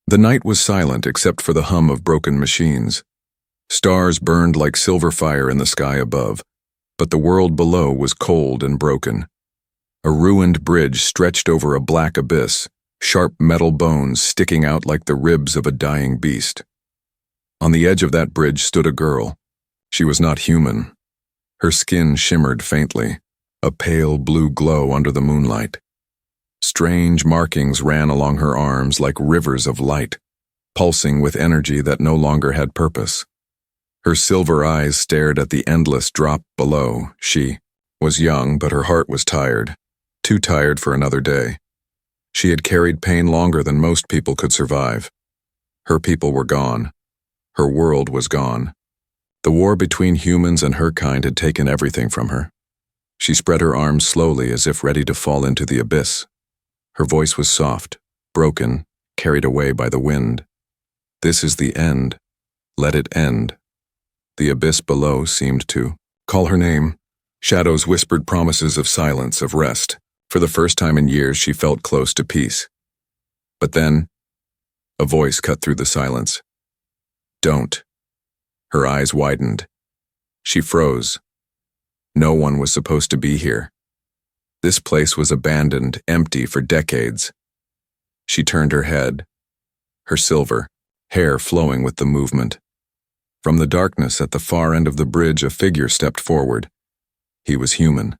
The night was silent except for the hum of broken machines. Stars burned like silver fire in the sky above, but the world below was cold and broken. A ruined bridge stretched over a black abyss, sharp metal bones sticking out like the ribs of a dying beast. On the edge of that bridge stood a girl. She was not human. Her skin shimmered faintly, a pale blue glow under the moonlight. Strange markings ran along her arms like rivers of light, pulsing with energy that no longer had purpose. Her silver eyes stared at the endless drop below. She was young, but her heart was tired, too tired for another day. She had carried pain longer than most people could survive. Her people were gone. Her world was gone. The war between humans and her kind had taken everything from her. She spread her arms slowly as if ready to fall into the abyss. Her voice was soft, broken, carried away by the wind. This is the end. Let it end. The abyss below seemed to call her name. Shadows whispered promises of silence, of rest. For the first time in years, she felt close to peace. But then, a voice cut through the silence. Don't. Her eyes widened. She froze. No one was supposed to be here. This place was abandoned, empty for decades. She turned her head, her silver hair flowing with the movement. From the darkness at the far end of the bridge, a figure stepped forward. He was human.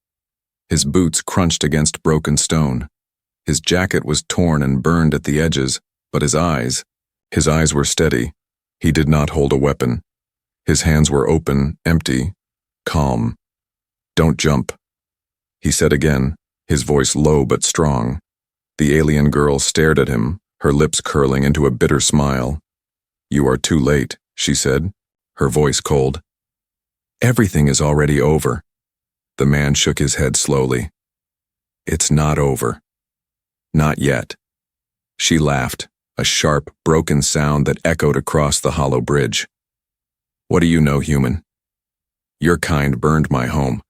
His boots crunched against broken stone. His jacket was torn and burned at the edges, but his eyes were steady. He did not hold a weapon. His hands were open, empty, calm. Don't jump, he said again, his voice low but strong. The alien girl stared at him, her lips curling into a bitter smile. You are too late, she said, her voice cold. Everything is already over. The man shook his head slowly. It's not over. Not yet. She laughed, a sharp, broken sound that echoed across the hollow bridge. What do you know, human? Your kind burned my home.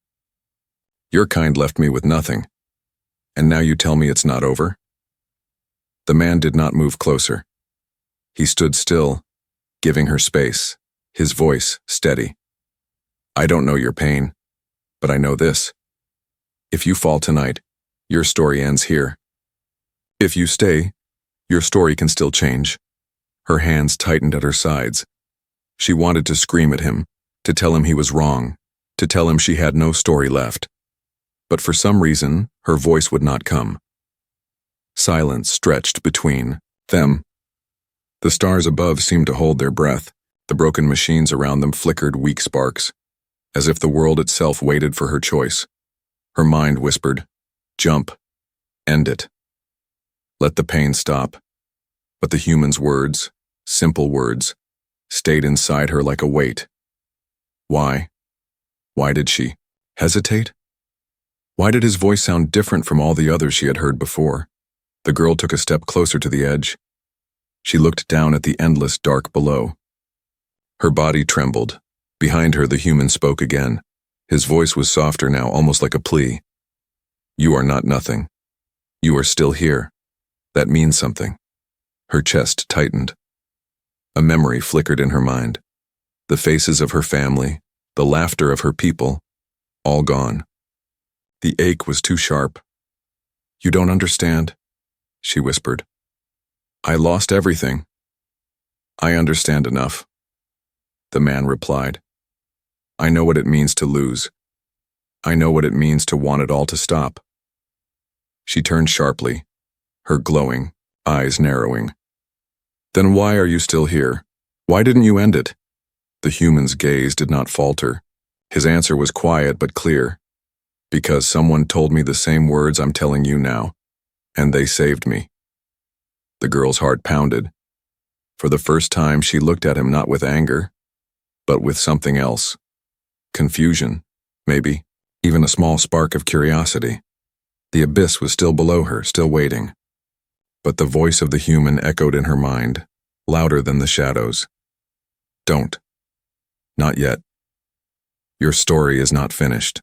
Your kind left me with nothing. And now you tell me it's not over? The man did not move closer. He stood still, giving her space, his voice steady. I don't know your pain, but I know this. If you fall tonight, your story ends here. If you stay, your story can still change. Her hands tightened at her sides. She wanted to scream at him, to tell him he was wrong, to tell him she had no story left. But for some reason, her voice would not come. Silence stretched between them. The stars above seemed to hold their breath. The broken machines around them flickered weak sparks, as if the world itself waited for her choice. Her mind whispered, jump, end it. Let the pain stop. But the human's words, simple words, stayed inside her like a weight. Why? Why did she hesitate? Why did his voice sound different from all the others she had heard before? The girl took a step closer to the edge. She looked down at the endless dark below. Her body trembled. Behind her, the human spoke again. His voice was softer now, almost like a plea. You are not nothing. You are still here. That means something. Her chest tightened. A memory flickered in her mind. The faces of her family, the laughter of her people, all gone. The ache was too sharp. You don't understand, she whispered. I lost everything. I understand enough. The man replied. I know what it means to lose. I know what it means to want it all to stop. She turned sharply, her glowing eyes narrowing. Then why are you still here? Why didn't you end it? The human's gaze did not falter. His answer was quiet but clear. Because someone told me the same words I'm telling you now, and they saved me. The girl's heart pounded. For the first time, she looked at him not with anger, but with something else. Confusion, maybe, even a small spark of curiosity. The abyss was still below her, still waiting. But the voice of the human echoed in her mind, louder than the shadows. Don't. Not yet. Your story is not finished.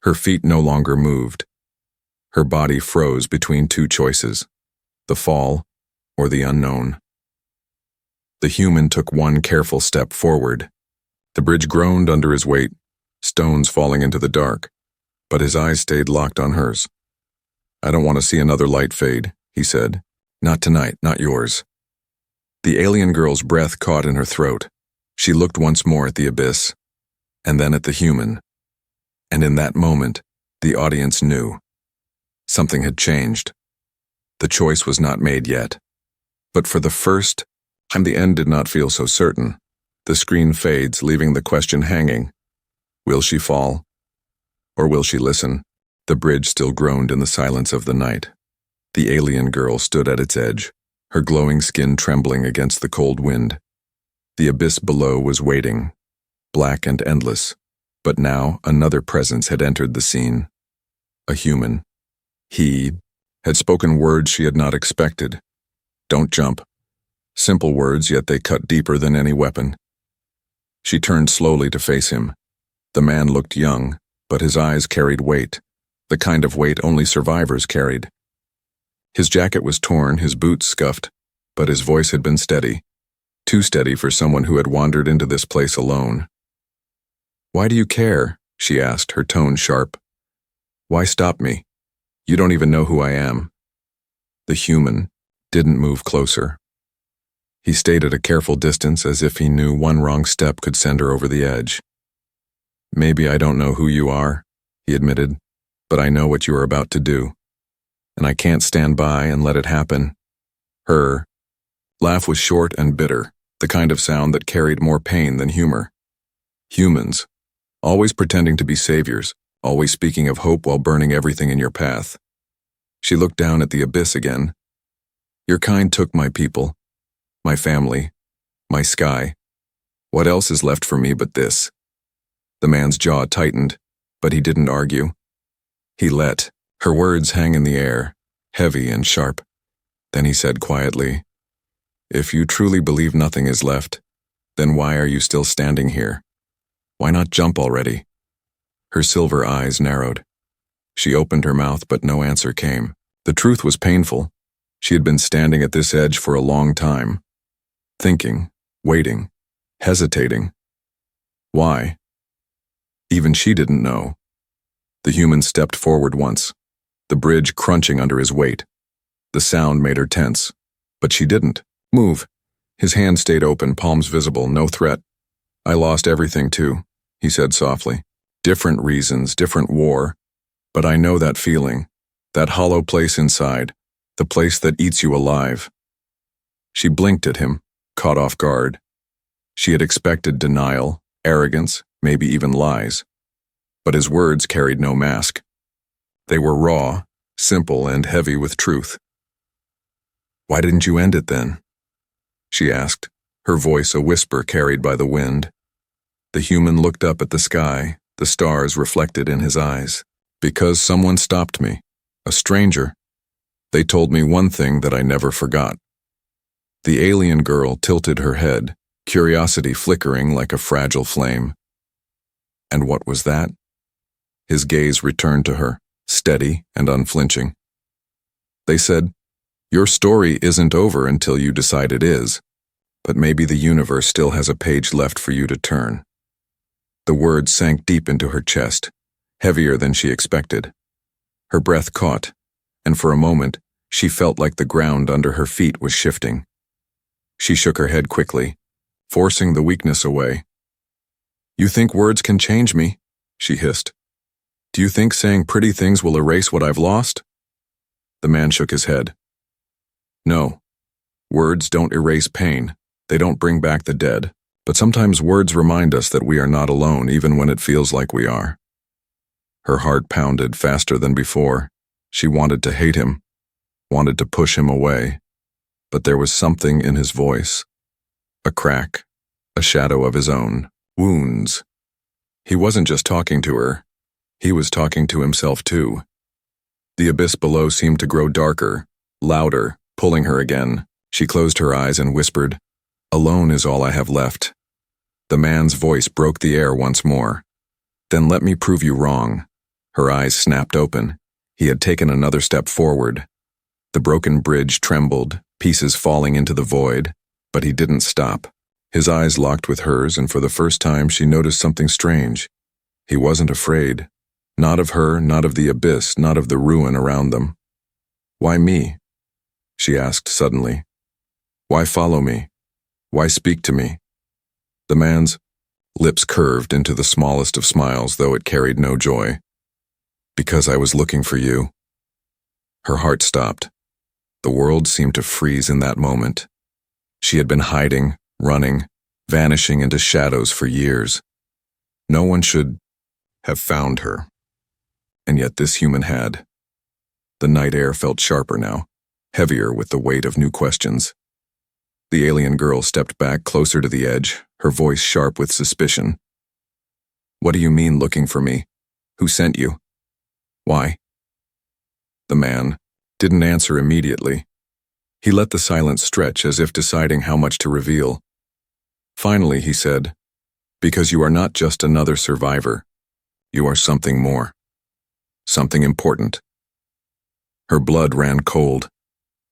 Her feet no longer moved. Her body froze between two choices, the fall or the unknown. The human took one careful step forward. The bridge groaned under his weight, stones falling into the dark, but his eyes stayed locked on hers. "I don't want to see another light fade," he said. "Not tonight, not yours." The alien girl's breath caught in her throat. She looked once more at the abyss, and then at the human. And in that moment, the audience knew. Something had changed. The choice was not made yet. But for the first time, the end did not feel so certain. The screen fades, leaving the question hanging. Will she fall? Or will she listen? The bridge still groaned in the silence of the night. The alien girl stood at its edge, her glowing skin trembling against the cold wind. The abyss below was waiting, black and endless, but now another presence had entered the scene. A human. He had spoken words she had not expected. "Don't jump." Simple words, yet they cut deeper than any weapon. She turned slowly to face him. The man looked young, but his eyes carried weight, the kind of weight only survivors carried. His jacket was torn, his boots scuffed, but his voice had been steady, too steady for someone who had wandered into this place alone. "Why do you care?" she asked, her tone sharp. "Why stop me? You don't even know who I am." The human didn't move closer. He stayed at a careful distance, as if he knew one wrong step could send her over the edge. "Maybe I don't know who you are," he admitted, "but I know what you are about to do. And I can't stand by and let it happen." Her laugh was short and bitter, the kind of sound that carried more pain than humor. Humans, always pretending to be saviors, always speaking of hope while burning everything in your path. She looked down at the abyss again. "Your kind took my people, my family, my sky. What else is left for me but this?" The man's jaw tightened, but he didn't argue. He let her words hang in the air, heavy and sharp. Then he said quietly, "If you truly believe nothing is left, then why are you still standing here? Why not jump already?" Her silver eyes narrowed. She opened her mouth, but no answer came. The truth was painful. She had been standing at this edge for a long time, thinking, waiting, hesitating. Why? Even she didn't know. The human stepped forward once, the bridge crunching under his weight. The sound made her tense, but she didn't move. His hand stayed open, palms visible, no threat. "I lost everything too," he said softly. "Different reasons, different war. But I know that feeling, that hollow place inside, the place that eats you alive." She blinked at him, caught off guard. She had expected denial, arrogance, maybe even lies. But his words carried no mask. They were raw, simple, and heavy with truth. "Why didn't you end it then?" she asked, her voice a whisper carried by the wind. The human looked up at the sky, the stars reflected in his eyes. "Because someone stopped me, a stranger. They told me one thing that I never forgot." The alien girl tilted her head, curiosity flickering like a fragile flame. "And what was that?" His gaze returned to her, steady and unflinching. "They said, your story isn't over until you decide it is, but maybe the universe still has a page left for you to turn." The words sank deep into her chest, heavier than she expected. Her breath caught, and for a moment, she felt like the ground under her feet was shifting. She shook her head quickly, forcing the weakness away. "You think words can change me?" she hissed. "Do you think saying pretty things will erase what I've lost?" The man shook his head. "No. Words don't erase pain. They don't bring back the dead. But sometimes words remind us that we are not alone, even when it feels like we are." Her heart pounded faster than before. She wanted to hate him, wanted to push him away. But there was something in his voice. A crack, a shadow of his own, wounds. He wasn't just talking to her. He was talking to himself too. The abyss below seemed to grow darker, louder, pulling her again. She closed her eyes and whispered, "Alone is all I have left." The man's voice broke the air once more. "Then let me prove you wrong." Her eyes snapped open. He had taken another step forward. The broken bridge trembled, pieces falling into the void, but he didn't stop. His eyes locked with hers, and for the first time she noticed something strange. He wasn't afraid. Not of her, not of the abyss, not of the ruin around them. "Why me?" she asked suddenly. "Why follow me? Why speak to me?" The man's lips curved into the smallest of smiles, though it carried no joy. "Because I was looking for you." Her heart stopped. The world seemed to freeze in that moment. She had been hiding, running, vanishing into shadows for years. No one should have found her. And yet this human had. The night air felt sharper now, heavier with the weight of new questions. The alien girl stepped back closer to the edge, her voice sharp with suspicion. "What do you mean looking for me? Who sent you? Why?" The man didn't answer immediately. He let the silence stretch as if deciding how much to reveal. Finally, he said, "Because you are not just another survivor. You are something more. Something important." Her blood ran cold.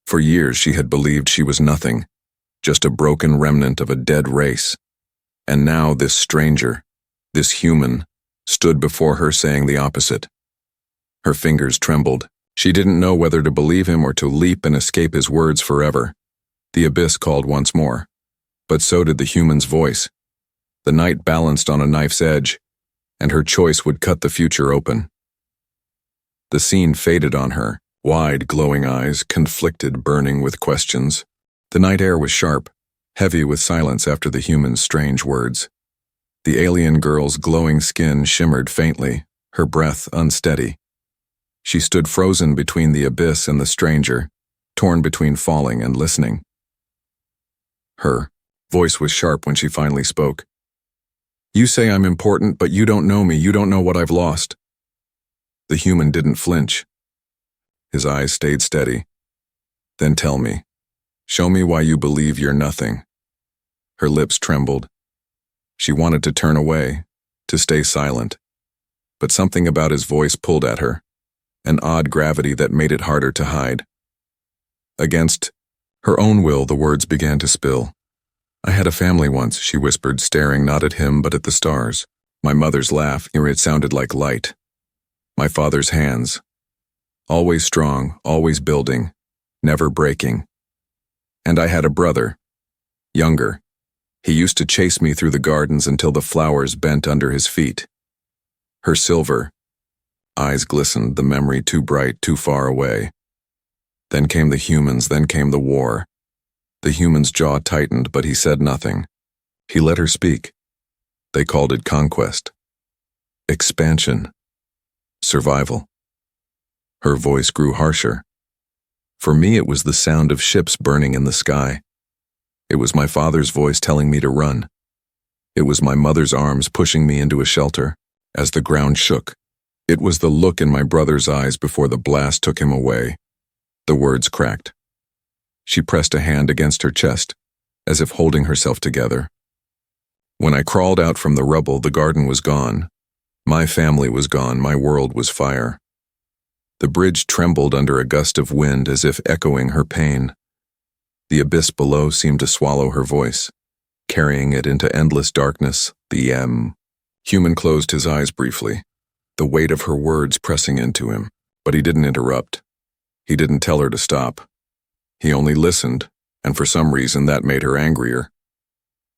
For years she had believed she was nothing, just a broken remnant of a dead race. And now this stranger, this human, stood before her saying the opposite. Her fingers trembled. She didn't know whether to believe him or to leap and escape his words forever. The abyss called once more. But so did the human's voice. The night balanced on a knife's edge, and her choice would cut the future open. The scene faded on her, wide, glowing eyes, conflicted, burning with questions. The night air was sharp, heavy with silence after the human's strange words. The alien girl's glowing skin shimmered faintly, her breath unsteady. She stood frozen between the abyss and the stranger, torn between falling and listening. Her voice was sharp when she finally spoke. "You say I'm important, but you don't know me. You don't know what I've lost." The human didn't flinch. His eyes stayed steady. "Then tell me. Show me why you believe you're nothing." Her lips trembled. She wanted to turn away, to stay silent. But something about his voice pulled at her, an odd gravity that made it harder to hide. Against her own will, the words began to spill. "I had a family once," she whispered, staring not at him but at the stars. "My mother's laugh, it sounded like light. My father's hands. Always strong, always building, never breaking. And I had a brother, younger. He used to chase me through the gardens until the flowers bent under his feet." Her silver eyes glistened, the memory too bright, too far away. Then came the humans, then came the war. The human's jaw tightened, but he said nothing. He let her speak. They called it conquest. Expansion. Survival. Her voice grew harsher. For me, it was the sound of ships burning in the sky. It was my father's voice telling me to run. It was my mother's arms pushing me into a shelter as the ground shook. It was the look in my brother's eyes before the blast took him away. The words cracked. She pressed a hand against her chest, as if holding herself together. When I crawled out from the rubble, the garden was gone. My family was gone, my world was fire. The bridge trembled under a gust of wind as if echoing her pain. The abyss below seemed to swallow her voice, carrying it into endless darkness. The human closed his eyes briefly, the weight of her words pressing into him, but he didn't interrupt. He didn't tell her to stop. He only listened, and for some reason that made her angrier.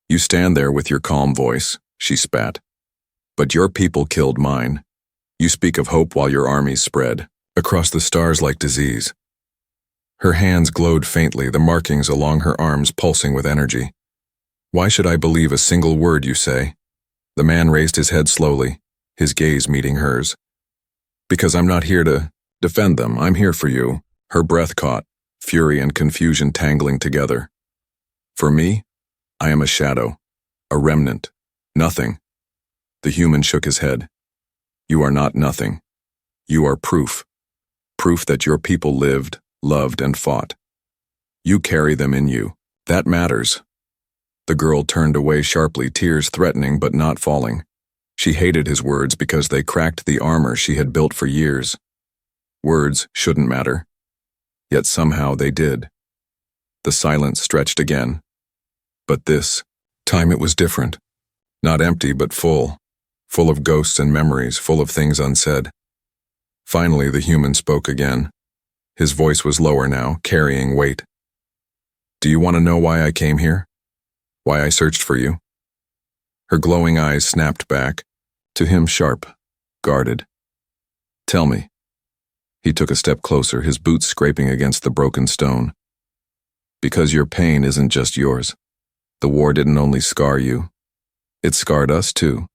"You stand there with your calm voice," she spat. "But your people killed mine. You speak of hope while your armies spread across the stars like disease." Her hands glowed faintly, the markings along her arms pulsing with energy. "Why should I believe a single word you say?" The man raised his head slowly, his gaze meeting hers. "Because I'm not here to defend them. I'm here for you." Her breath caught, fury and confusion tangling together. "For me, I am a shadow, a remnant, nothing." The human shook his head. "You are not nothing. You are proof. Proof that your people lived, loved, and fought. You carry them in you. That matters." The girl turned away sharply, tears threatening but not falling. She hated his words because they cracked the armor she had built for years. Words shouldn't matter. Yet somehow they did. The silence stretched again. But this time it was different. Not empty, but full. Full of ghosts and memories, full of things unsaid. Finally, the human spoke again. His voice was lower now, carrying weight. Do you want to know why I came here? Why I searched for you? Her glowing eyes snapped back, to him sharp, guarded. Tell me. He took a step closer, his boots scraping against the broken stone. Because your pain isn't just yours. The war didn't only scar you. It scarred us too.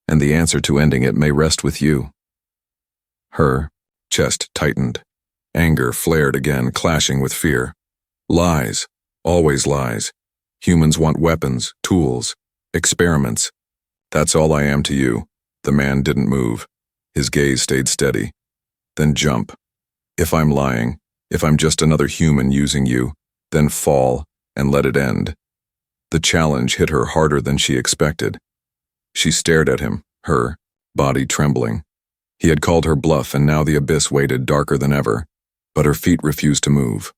And the answer to ending it may rest with you. Her chest tightened. Anger flared again, clashing with fear. Lies. Always lies. Humans want weapons, tools, experiments. That's all I am to you. The man didn't move. His gaze stayed steady. Then jump. If I'm lying, if I'm just another human using you, then fall and let it end. The challenge hit her harder than she expected. She stared at him, her body trembling. He had called her bluff, and now the abyss waited darker than ever, but her feet refused to move.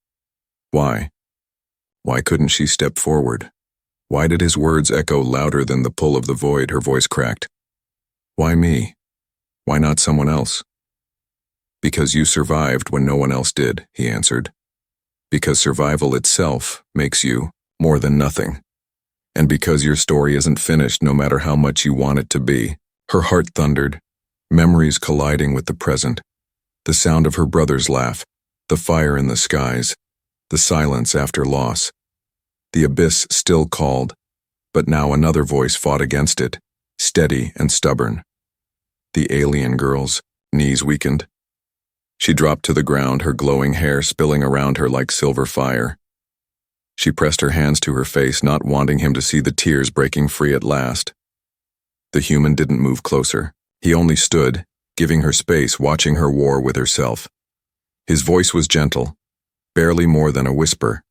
Why? Why couldn't she step forward? Why did his words echo louder than the pull of the void? Her voice cracked. Why me? Why not someone else? Because you survived when no one else did, he answered. Because survival itself makes you more than nothing. And because your story isn't finished no matter how much you want it to be. Her heart thundered, memories colliding with the present. The sound of her brother's laugh, the fire in the skies, the silence after loss. The abyss still called, but now another voice fought against it, steady and stubborn. The alien girl's knees weakened. She dropped to the ground, her glowing hair spilling around her like silver fire. She pressed her hands to her face, not wanting him to see the tears breaking free at last. The human didn't move closer. He only stood, giving her space, watching her war with herself. His voice was gentle, barely more than a whisper.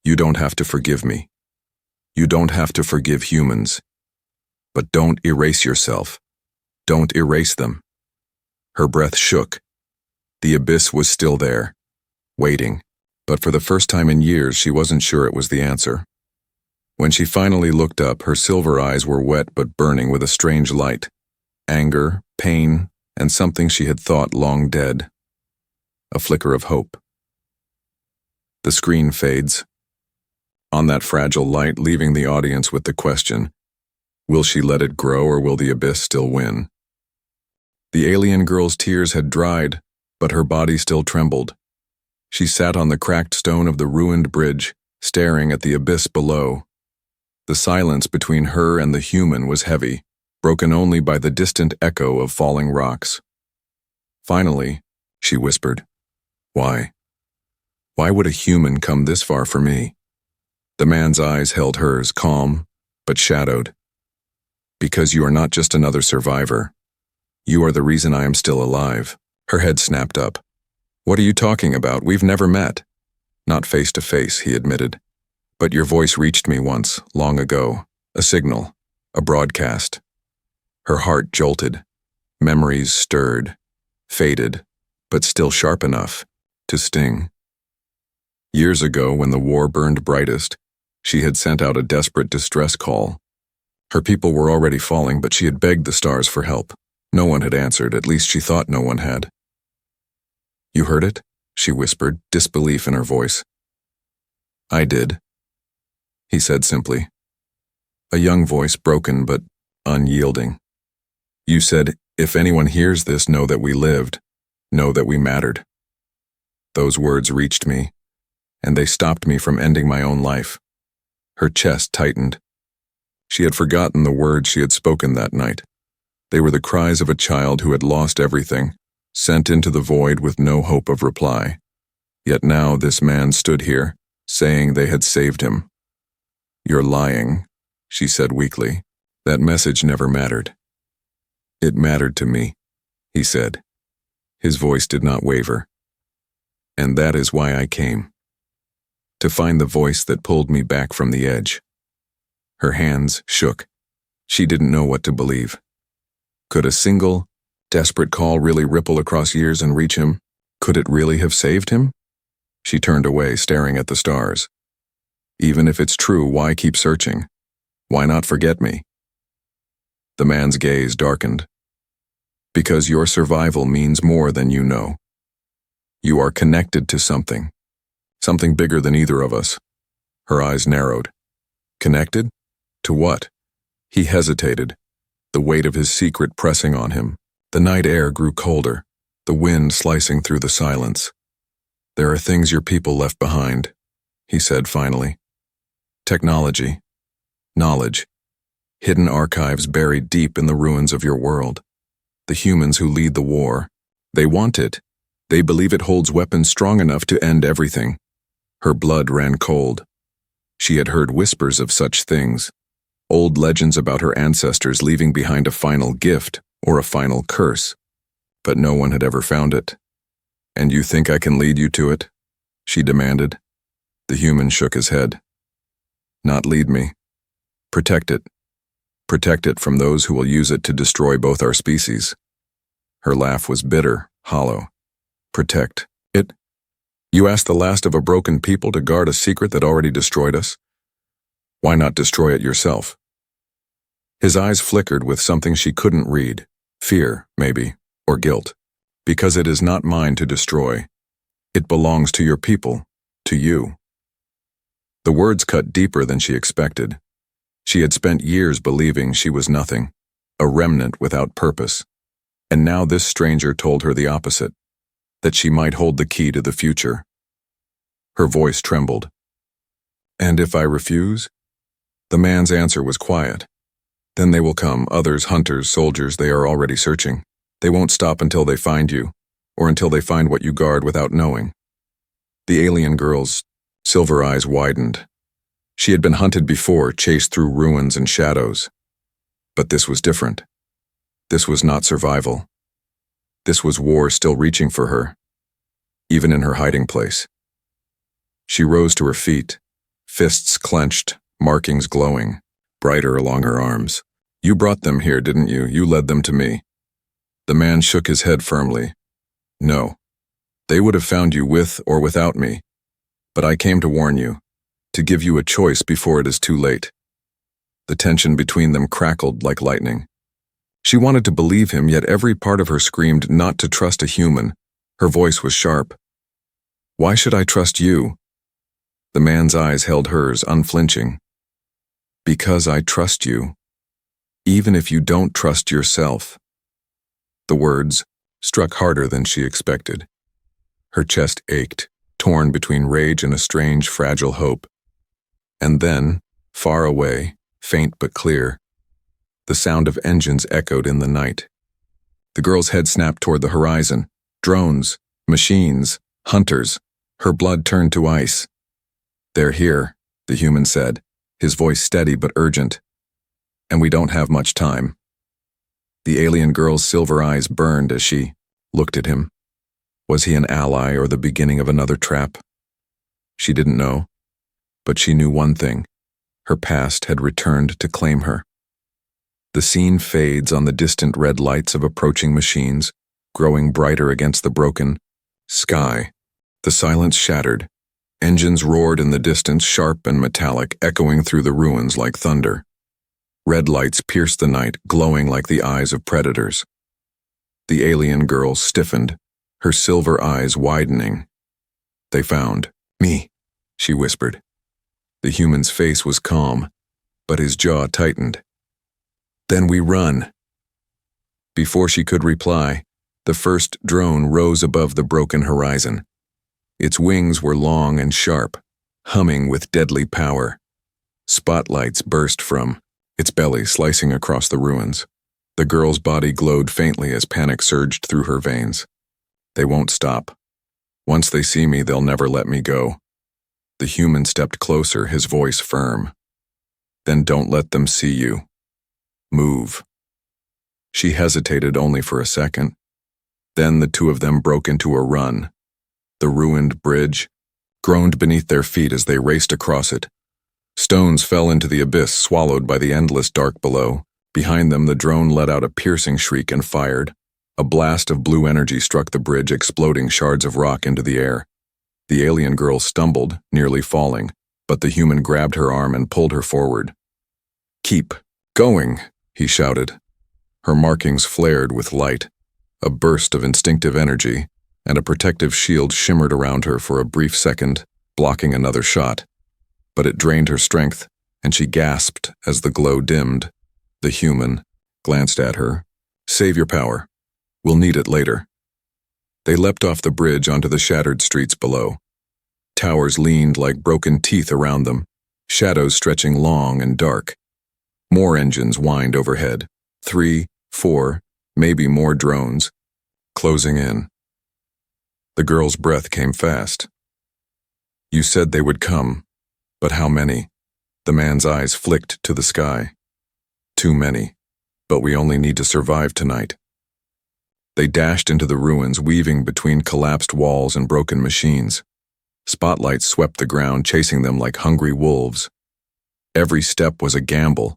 You don't have to forgive me. You don't have to forgive humans. But don't erase yourself. Don't erase them. Her breath shook. The abyss was still there, waiting, but for the first time in years she wasn't sure it was the answer. When she finally looked up, her silver eyes were wet but burning with a strange light. Anger, pain, and something she had thought long dead. A flicker of hope. The screen fades. On that fragile light, leaving the audience with the question, will she let it grow or will the abyss still win? The alien girl's tears had dried, but her body still trembled. She sat on the cracked stone of the ruined bridge, staring at the abyss below. The silence between her and the human was heavy, broken only by the distant echo of falling rocks. Finally, she whispered, Why? Why would a human come this far for me? The man's eyes held hers, calm, but shadowed. Because you are not just another survivor. You are the reason I am still alive. Her head snapped up. What are you talking about? We've never met. Not face to face, he admitted. But your voice reached me once, long ago. A signal, a broadcast. Her heart jolted. Memories stirred, faded, but still sharp enough to sting. Years ago, when the war burned brightest, she had sent out a desperate distress call. Her people were already falling, but she had begged the stars for help. No one had answered, at least she thought no one had. You heard it? She whispered, disbelief in her voice. I did, he said simply. A young voice, broken but unyielding. You said, if anyone hears this, know that we lived, know that we mattered. Those words reached me, and they stopped me from ending my own life. Her chest tightened. She had forgotten the words she had spoken that night. They were the cries of a child who had lost everything, sent into the void with no hope of reply. Yet now this man stood here, saying they had saved him. You're lying, she said weakly. That message never mattered. It mattered to me, he said. His voice did not waver. And that is why I came. To find the voice that pulled me back from the edge. Her hands shook. She didn't know what to believe. Could a single, desperate call really ripple across years and reach him? Could it really have saved him? She turned away, staring at the stars. Even if it's true, why keep searching? Why not forget me? The man's gaze darkened. Because your survival means more than you know. You are connected to something. Something bigger than either of us. Her eyes narrowed. Connected? To what? He hesitated, the weight of his secret pressing on him. The night air grew colder, the wind slicing through the silence. There are things your people left behind, he said finally. Technology, knowledge, hidden archives buried deep in the ruins of your world. The humans who lead the war, they want it. They believe it holds weapons strong enough to end everything. Her blood ran cold. She had heard whispers of such things, old legends about her ancestors leaving behind a final gift or a final curse, but no one had ever found it. And you think I can lead you to it? She demanded. The human shook his head. Not lead me. Protect it. Protect it from those who will use it to destroy both our species. Her laugh was bitter, hollow. Protect it? You asked the last of a broken people to guard a secret that already destroyed us? Why not destroy it yourself? His eyes flickered with something she couldn't read. Fear, maybe, or guilt. Because it is not mine to destroy. It belongs to your people, to you. The words cut deeper than she expected. She had spent years believing she was nothing, a remnant without purpose. And now this stranger told her the opposite, that she might hold the key to the future. Her voice trembled. And if I refuse? The man's answer was quiet. Then they will come, others, hunters, soldiers, they are already searching. They won't stop until they find you, or until they find what you guard without knowing. The alien girl's silver eyes widened. She had been hunted before, chased through ruins and shadows. But this was different. This was not survival. This was war still reaching for her, even in her hiding place. She rose to her feet, fists clenched, markings glowing, brighter along her arms. You brought them here, didn't you? You led them to me. The man shook his head firmly. No. They would have found you with or without me. But I came to warn you, to give you a choice before it is too late. The tension between them crackled like lightning. She wanted to believe him, yet every part of her screamed not to trust a human. Her voice was sharp. Why should I trust you? The man's eyes held hers, unflinching. Because I trust you, even if you don't trust yourself. The words struck harder than she expected. Her chest ached, torn between rage and a strange, fragile hope. And then, far away, faint but clear, the sound of engines echoed in the night. The girl's head snapped toward the horizon. Drones, machines, hunters. Her blood turned to ice. They're here, the human said, his voice steady but urgent. And we don't have much time. The alien girl's silver eyes burned as she looked at him. Was he an ally or the beginning of another trap? She didn't know, but she knew one thing. Her past had returned to claim her. The scene fades on the distant red lights of approaching machines, growing brighter against the broken sky. The silence shattered. Engines roared in the distance, sharp and metallic, echoing through the ruins like thunder. Red lights pierced the night, glowing like the eyes of predators. The alien girl stiffened, her silver eyes widening. They found me, she whispered. The human's face was calm, but his jaw tightened. Then we run. Before she could reply, the first drone rose above the broken horizon. Its wings were long and sharp, humming with deadly power. Spotlights burst from its belly, slicing across the ruins. The girl's body glowed faintly as panic surged through her veins. They won't stop. Once they see me, they'll never let me go. The human stepped closer, his voice firm. Then don't let them see you. Move. She hesitated only for a second. Then the two of them broke into a run. The ruined bridge groaned beneath their feet as they raced across it. Stones fell into the abyss, swallowed by the endless dark below. Behind them, the drone let out a piercing shriek and fired. A blast of blue energy struck the bridge, exploding shards of rock into the air. The alien girl stumbled, nearly falling, but the human grabbed her arm and pulled her forward. "Keep going," he shouted. Her markings flared with light. A burst of instinctive energy, and a protective shield shimmered around her for a brief second, blocking another shot. But it drained her strength, and she gasped as the glow dimmed. The human glanced at her. "Save your power. We'll need it later." They leapt off the bridge onto the shattered streets below. Towers leaned like broken teeth around them, shadows stretching long and dark. More engines whined overhead. 3, 4, maybe more drones, closing in. The girl's breath came fast. "You said they would come, but how many?" The man's eyes flicked to the sky. "Too many, but we only need to survive tonight." They dashed into the ruins, weaving between collapsed walls and broken machines. Spotlights swept the ground, chasing them like hungry wolves. Every step was a gamble.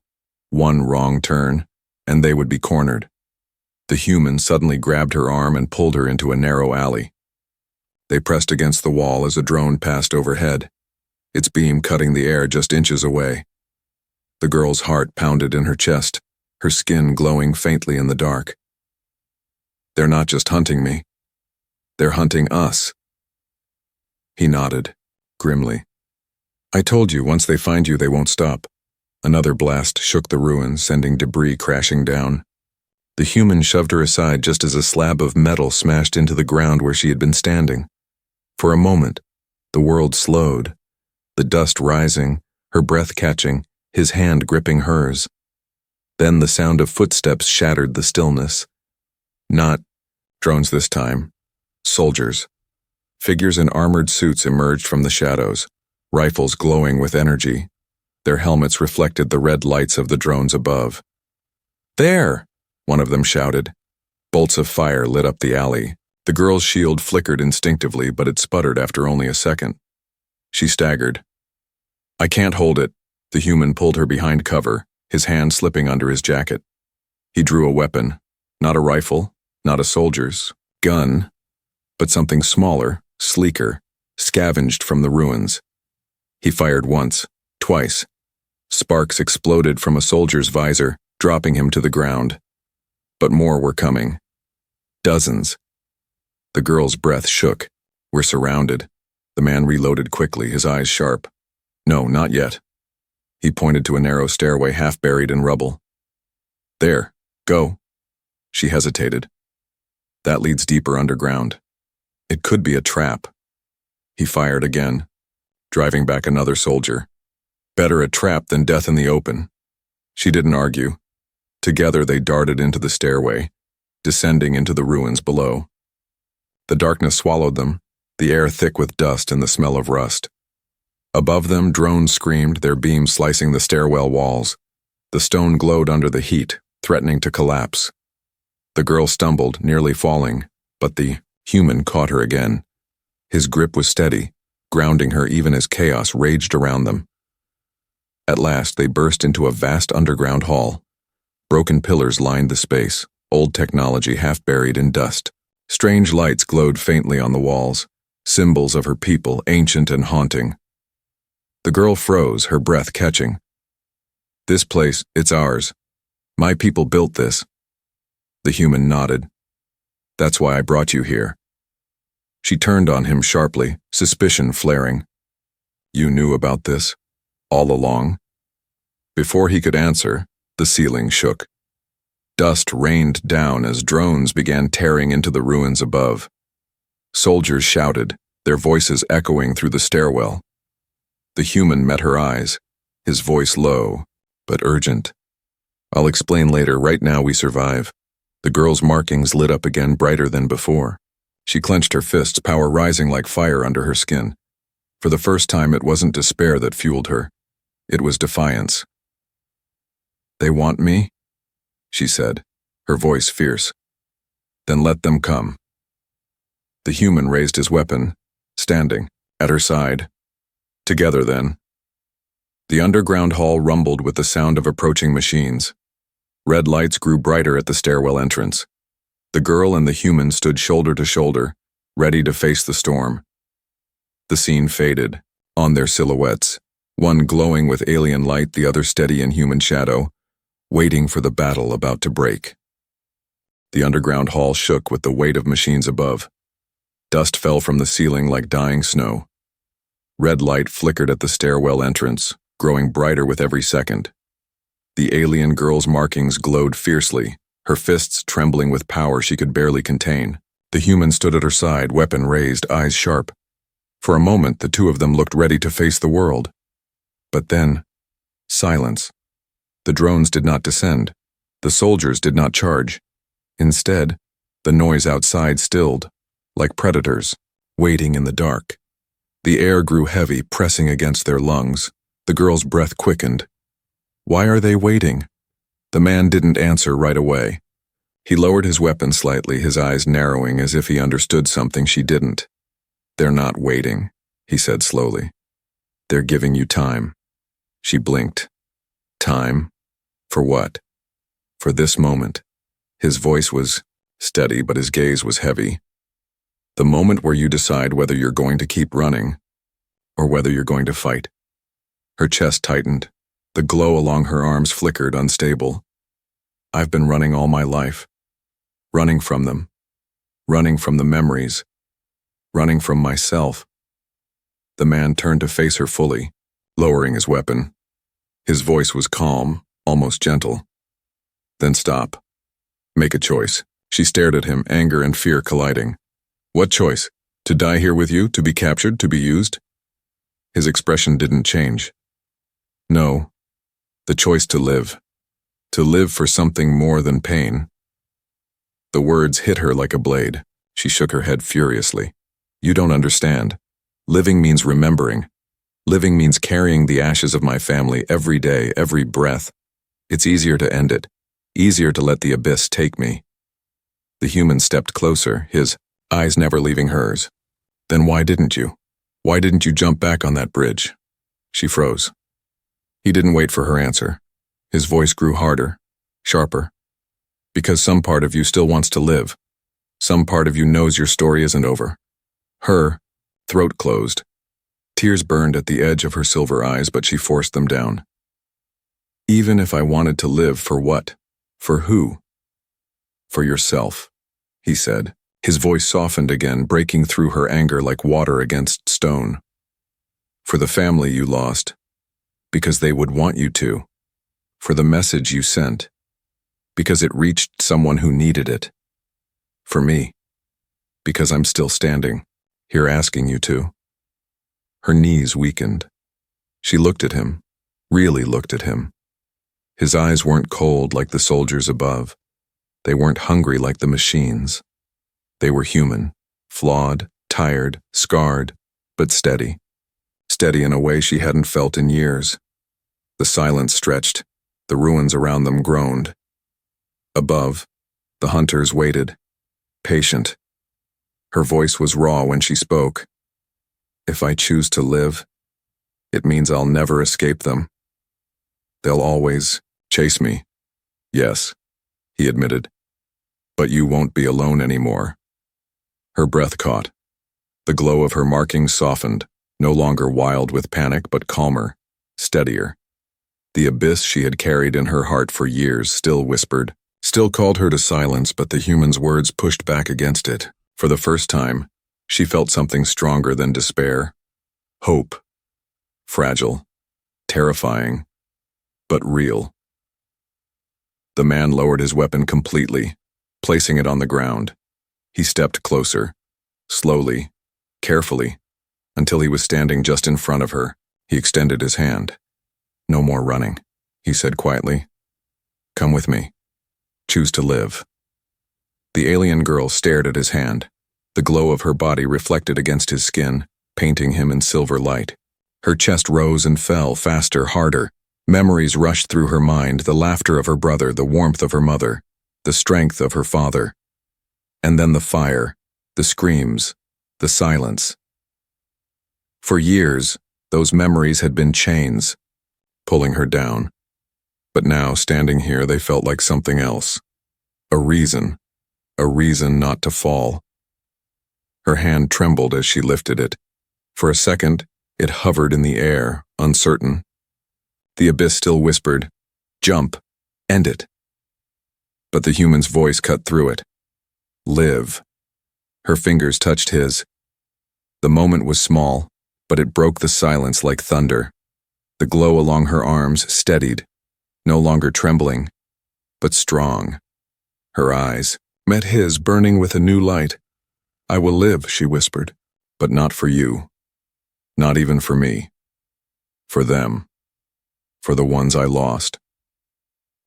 One wrong turn, and they would be cornered. The human suddenly grabbed her arm and pulled her into a narrow alley. They pressed against the wall as a drone passed overhead, its beam cutting the air just inches away. The girl's heart pounded in her chest, her skin glowing faintly in the dark. "They're not just hunting me. They're hunting us." He nodded, grimly. "I told you, once they find you, they won't stop." Another blast shook the ruins, sending debris crashing down. The human shoved her aside just as a slab of metal smashed into the ground where she had been standing. For a moment, the world slowed, the dust rising, her breath catching, his hand gripping hers. Then the sound of footsteps shattered the stillness. Not drones this time, soldiers. Figures in armored suits emerged from the shadows, rifles glowing with energy. Their helmets reflected the red lights of the drones above. "There!" one of them shouted. Bolts of fire lit up the alley. The girl's shield flickered instinctively, but it sputtered after only a second. She staggered. "I can't hold it." The human pulled her behind cover, his hand slipping under his jacket. He drew a weapon, not a rifle, not a soldier's gun, but something smaller, sleeker, scavenged from the ruins. He fired once, twice. Sparks exploded from a soldier's visor, dropping him to the ground. But more were coming. Dozens. The girl's breath shook. "We're surrounded." The man reloaded quickly, his eyes sharp. "No, not yet." He pointed to a narrow stairway half buried in rubble. "There, go." She hesitated. "That leads deeper underground. It could be a trap." He fired again, driving back another soldier. Better a trap than death in the open. She didn't argue. Together they darted into the stairway, descending into the ruins below. The darkness swallowed them, the air thick with dust and the smell of rust. Above them, drones screamed, their beams slicing the stairwell walls. The stone glowed under the heat, threatening to collapse. The girl stumbled, nearly falling, but the human caught her again. His grip was steady, grounding her even as chaos raged around them. At last, they burst into a vast underground hall. Broken pillars lined the space, old technology half buried in dust. Strange lights glowed faintly on the walls, symbols of her people, ancient and haunting. The girl froze, her breath catching. "This place, it's ours. My people built this." The human nodded. "That's why I brought you here." She turned on him sharply, suspicion flaring. "You knew about this? All along?" Before he could answer, the ceiling shook. Dust rained down as drones began tearing into the ruins above. Soldiers shouted, their voices echoing through the stairwell. The human met her eyes, his voice low, but urgent. "I'll explain later. Right now we survive." The girl's markings lit up again, brighter than before. She clenched her fists, power rising like fire under her skin. For the first time, it wasn't despair that fueled her. It was defiance. "They want me?" she said, her voice fierce. "Then let them come." The human raised his weapon, standing at her side. "Together, then." The underground hall rumbled with the sound of approaching machines. Red lights grew brighter at the stairwell entrance. The girl and the human stood shoulder to shoulder, ready to face the storm. The scene faded, on their silhouettes, one glowing with alien light, the other steady in human shadow, waiting for the battle about to break. The underground hall shook with the weight of machines above. Dust fell from the ceiling like dying snow. Red light flickered at the stairwell entrance, growing brighter with every second. The alien girl's markings glowed fiercely, her fists trembling with power she could barely contain. The human stood at her side, weapon raised, eyes sharp. For a moment, the two of them looked ready to face the world. But then, silence. The drones did not descend. The soldiers did not charge. Instead, the noise outside stilled, like predators, waiting in the dark. The air grew heavy, pressing against their lungs. The girl's breath quickened. Why are they waiting? The man didn't answer right away. He lowered his weapon slightly, his eyes narrowing as if he understood something she didn't. They're not waiting, he said slowly. They're giving you time. She blinked. Time? For what? For this moment. His voice was steady, but his gaze was heavy. The moment where you decide whether you're going to keep running or whether you're going to fight. Her chest tightened. The glow along her arms flickered, unstable. I've been running all my life. Running from them. Running from the memories. Running from myself. The man turned to face her fully, lowering his weapon. His voice was calm, almost gentle. Then stop. Make a choice. She stared at him, anger and fear colliding. What choice? To die here with you? To be captured? To be used? His expression didn't change. No. The choice to live. To live for something more than pain. The words hit her like a blade. She shook her head furiously. You don't understand. Living means remembering. Living means carrying the ashes of my family every day, every breath. It's easier to end it. Easier to let the abyss take me. The human stepped closer, his eyes never leaving hers. Then why didn't you? Why didn't you jump back on that bridge? She froze. He didn't wait for her answer. His voice grew harder, sharper. Because some part of you still wants to live. Some part of you knows your story isn't over. Her throat closed. Tears burned at the edge of her silver eyes, but she forced them down. Even if I wanted to live, for what? For who? For yourself, he said. His voice softened again, breaking through her anger like water against stone. For the family you lost, because they would want you to. For the message you sent, because it reached someone who needed it. For me, because I'm still standing, here asking you to. Her knees weakened. She looked at him, really looked at him. His eyes weren't cold like the soldiers above. They weren't hungry like the machines. They were human, flawed, tired, scarred, but steady. Steady in a way she hadn't felt in years. The silence stretched, the ruins around them groaned. Above, the hunters waited, patient. Her voice was raw when she spoke. If I choose to live, it means I'll never escape them. They'll always chase me. Yes, he admitted. But you won't be alone anymore. Her breath caught. The glow of her markings softened, no longer wild with panic, but calmer, steadier. The abyss she had carried in her heart for years still whispered, still called her to silence, but the human's words pushed back against it. For the first time, she felt something stronger than despair. Hope. Fragile. Terrifying. But real. The man lowered his weapon completely, placing it on the ground. He stepped closer, slowly, carefully, until he was standing just in front of her. He extended his hand. No more running, he said quietly. Come with me. Choose to live. The alien girl stared at his hand. The glow of her body reflected against his skin, painting him in silver light. Her chest rose and fell, faster, harder. Memories rushed through her mind, the laughter of her brother, the warmth of her mother, the strength of her father. And then the fire, the screams, the silence. For years, those memories had been chains, pulling her down. But now, standing here, they felt like something else. A reason not to fall. Her hand trembled as she lifted it, For a second, it hovered in the air, uncertain. The abyss still whispered, "Jump, end it." But the human's voice cut through it. "Live." Her fingers touched his. The moment was small, but it broke the silence like thunder. The glow along her arms steadied, no longer trembling, but strong. Her eyes met his, burning with a new light. "I will live," she whispered, "but not for you. Not even for me. For them. For the ones I lost.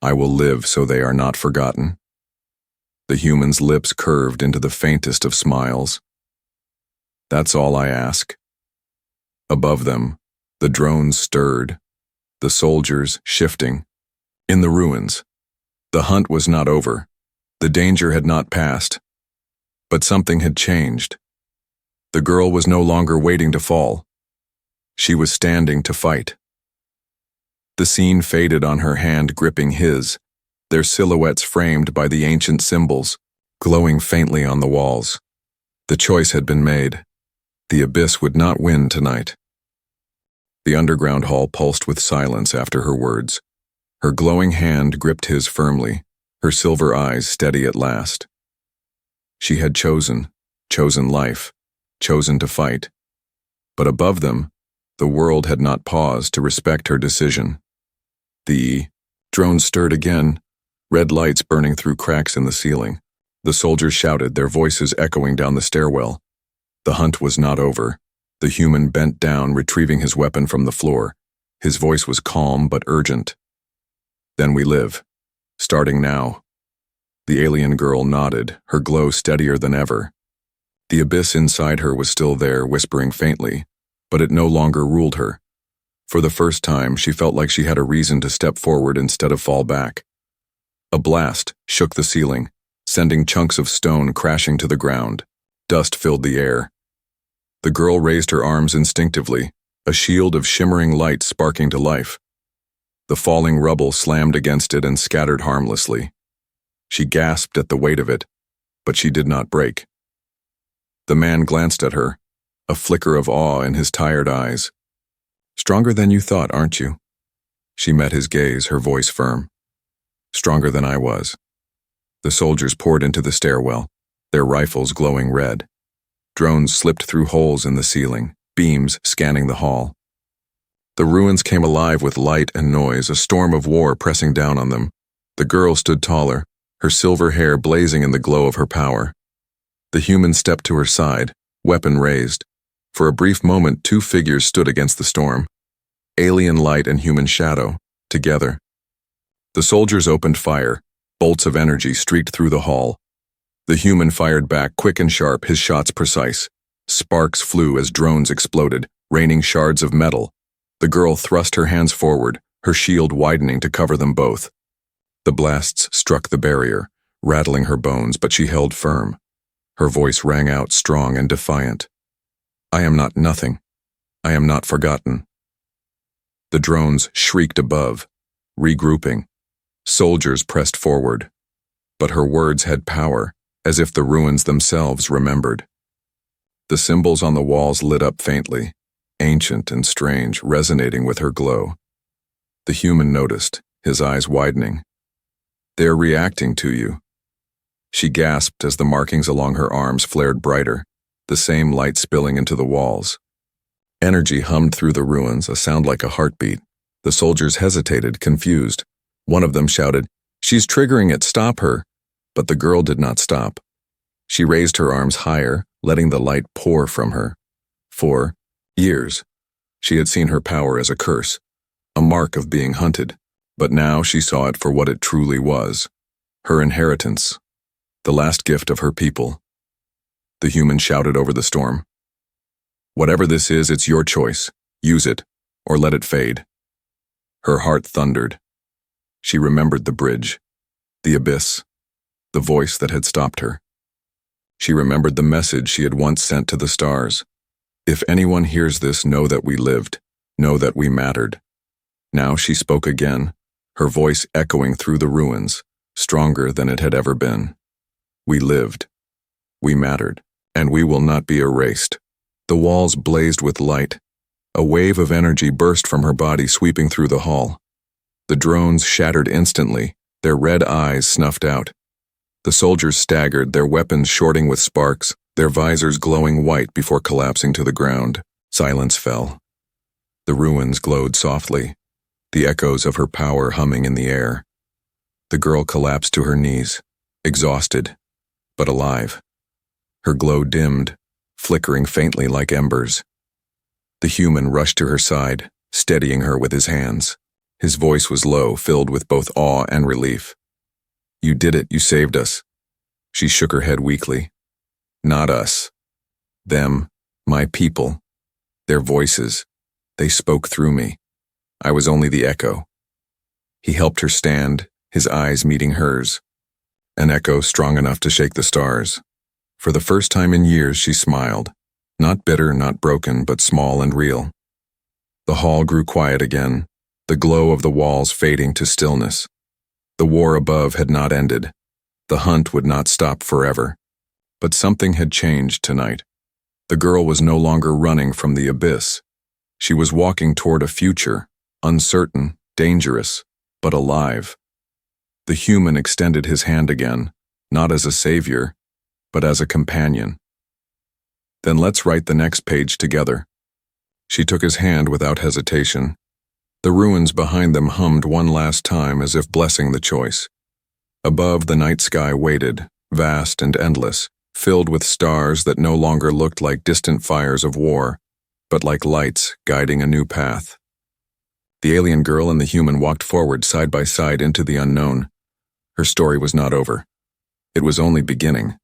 I will live so they are not forgotten." The human's lips curved into the faintest of smiles. "That's all I ask." Above them, the drones stirred, the soldiers shifting. In the ruins, the hunt was not over. The danger had not passed. But something had changed. The girl was no longer waiting to fall. She was standing to fight. The scene faded on her hand gripping his, their silhouettes framed by the ancient symbols, glowing faintly on the walls. The choice had been made. The abyss would not win tonight. The underground hall pulsed with silence after her words. Her glowing hand gripped his firmly, her silver eyes steady at last. She had chosen life, chosen to fight. But above them, the world had not paused to respect her decision. The drones stirred again, red lights burning through cracks in the ceiling. The soldiers shouted, their voices echoing down the stairwell. The hunt was not over. The human bent down, retrieving his weapon from the floor. His voice was calm but urgent. "Then we live. Starting now." The alien girl nodded, her glow steadier than ever. The abyss inside her was still there, whispering faintly, but it no longer ruled her. For the first time, she felt like she had a reason to step forward instead of fall back. A blast shook the ceiling, sending chunks of stone crashing to the ground. Dust filled the air. The girl raised her arms instinctively, a shield of shimmering light sparking to life. The falling rubble slammed against it and scattered harmlessly. She gasped at the weight of it, but she did not break. The man glanced at her, a flicker of awe in his tired eyes. "Stronger than you thought, aren't you?" She met his gaze, her voice firm. "Stronger than I was." The soldiers poured into the stairwell, their rifles glowing red. Drones slipped through holes in the ceiling, beams scanning the hall. The ruins came alive with light and noise, a storm of war pressing down on them. The girl stood taller, her silver hair blazing in the glow of her power. The human stepped to her side, weapon raised. For a brief moment, two figures stood against the storm. Alien light and human shadow, together. The soldiers opened fire. Bolts of energy streaked through the hall. The human fired back, quick and sharp, his shots precise. Sparks flew as drones exploded, raining shards of metal. The girl thrust her hands forward, her shield widening to cover them both. The blasts struck the barrier, rattling her bones, but she held firm. Her voice rang out strong and defiant. "I am not nothing. I am not forgotten." The drones shrieked above, regrouping. Soldiers pressed forward. But her words had power, as if the ruins themselves remembered. The symbols on the walls lit up faintly, ancient and strange, resonating with her glow. The human noticed, his eyes widening. "They're reacting to you." She gasped as the markings along her arms flared brighter, the same light spilling into the walls. Energy hummed through the ruins, a sound like a heartbeat. The soldiers hesitated, confused. One of them shouted, "She's triggering it, stop her!" But the girl did not stop. She raised her arms higher, letting the light pour from her. For years, she had seen her power as a curse, a mark of being hunted, but now she saw it for what it truly was, her inheritance, the last gift of her people. The human shouted over the storm. "Whatever this is, it's your choice. Use it, or let it fade." Her heart thundered. She remembered the bridge, the abyss, the voice that had stopped her. She remembered the message she had once sent to the stars. "If anyone hears this, know that we lived, know that we mattered." Now she spoke again, her voice echoing through the ruins, stronger than it had ever been. "We lived, we mattered, and we will not be erased." The walls blazed with light. A wave of energy burst from her body, sweeping through the hall. The drones shattered instantly, their red eyes snuffed out. The soldiers staggered, their weapons shorting with sparks, their visors glowing white before collapsing to the ground. Silence fell. The ruins glowed softly, the echoes of her power humming in the air. The girl collapsed to her knees, exhausted, but alive. Her glow dimmed, flickering faintly like embers. The human rushed to her side, steadying her with his hands. His voice was low, filled with both awe and relief. "You did it, you saved us." She shook her head weakly. "Not us. Them, my people. Their voices, they spoke through me. I was only the echo." He helped her stand, his eyes meeting hers. An echo strong enough to shake the stars. For the first time in years, she smiled. Not bitter, not broken, but small and real. The hall grew quiet again, the glow of the walls fading to stillness. The war above had not ended. The hunt would not stop forever. But something had changed tonight. The girl was no longer running from the abyss. She was walking toward a future, uncertain, dangerous, but alive. The human extended his hand again, not as a savior, but as a companion. "Then let's write the next page together." She took his hand without hesitation. The ruins behind them hummed one last time as if blessing the choice. Above, the night sky waited, vast and endless, filled with stars that no longer looked like distant fires of war, but like lights guiding a new path. The alien girl and the human walked forward side by side into the unknown. Her story was not over. It was only beginning.